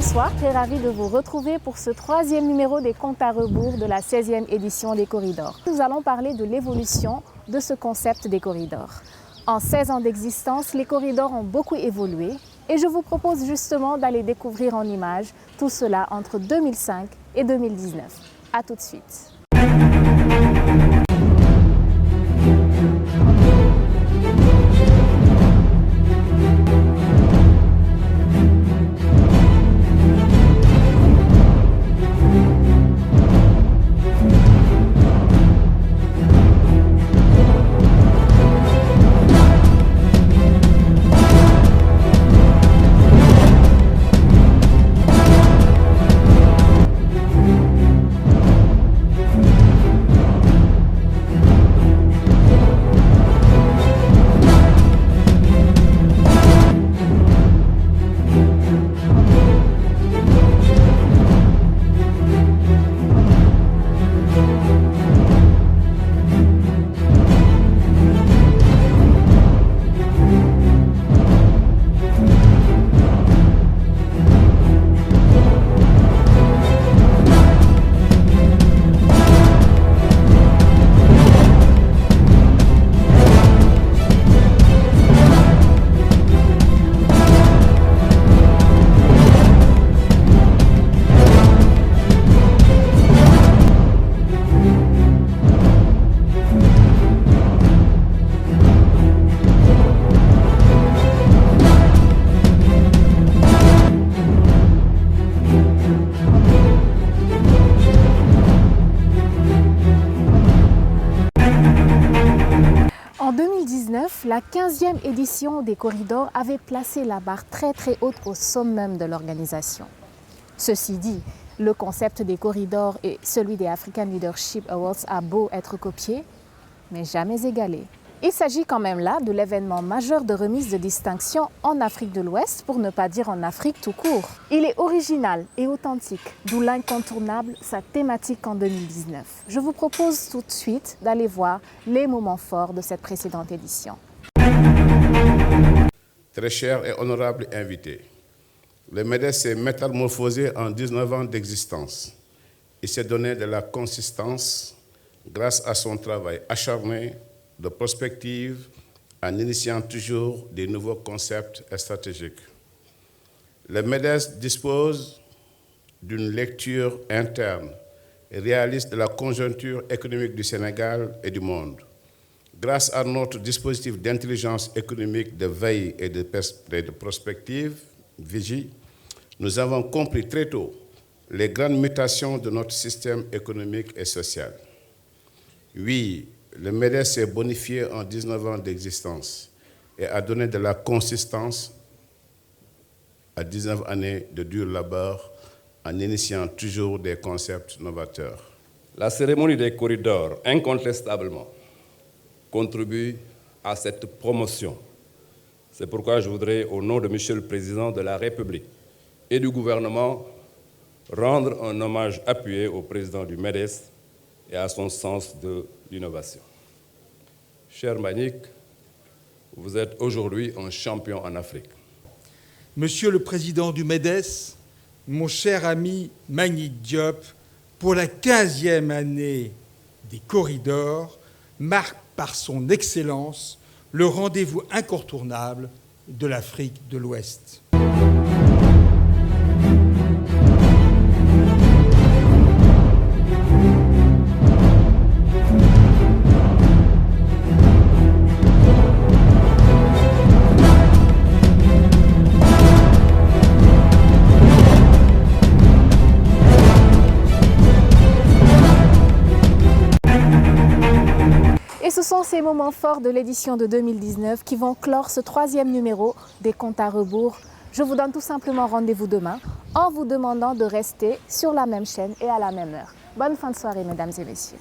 Bonsoir, très ravie de vous retrouver pour ce troisième numéro des Comptes à rebours de la 16e édition des Corridors. Nous allons parler de l'évolution de ce concept des corridors. En 16 ans d'existence, les corridors ont beaucoup évolué et je vous propose justement d'aller découvrir en images tout cela entre 2005 et 2019. A tout de suite. En 2019, la 15e édition des Corridors avait placé la barre très haute au sommet de l'organisation. Ceci dit, le concept des corridors et celui des African Leadership Awards a beau être copié, mais jamais égalé. Il s'agit quand même là de l'événement majeur de remise de distinction en Afrique de l'Ouest, pour ne pas dire en Afrique tout court. Il est original et authentique, d'où l'incontournable sa thématique en 2019. Je vous propose tout de suite d'aller voir les moments forts de cette précédente édition. Très chers et honorables invités, le MEDES s'est métamorphosé en 19 ans d'existence. Il s'est donné de la consistance grâce à son travail acharné de prospective en initiant toujours des nouveaux concepts stratégiques. Le MEDES dispose d'une lecture interne et réaliste de la conjoncture économique du Sénégal et du monde. Grâce à notre dispositif d'intelligence économique de veille et de prospective, Vigie, nous avons compris très tôt les grandes mutations de notre système économique et social. Oui, le MEDES s'est bonifié en 19 ans d'existence et a donné de la consistance à 19 années de dur labeur en initiant toujours des concepts novateurs. La cérémonie des corridors, incontestablement, contribue à cette promotion. C'est pourquoi je voudrais, au nom de Monsieur le Président de la République et du gouvernement, rendre un hommage appuyé au président du MEDES et à son sens de l'innovation. Cher Mbagnick, vous êtes aujourd'hui un champion en Afrique. Monsieur le Président du MEDES, mon cher ami Mbagnick Diop, pour la 15e année des Corridors, marque par son excellence le rendez-vous incontournable de l'Afrique de l'Ouest. Et ce sont ces moments forts de l'édition de 2019 qui vont clore ce troisième numéro des Comptes à rebours. Je vous donne tout simplement rendez-vous demain en vous demandant de rester sur la même chaîne et à la même heure. Bonne fin de soirée, mesdames et messieurs.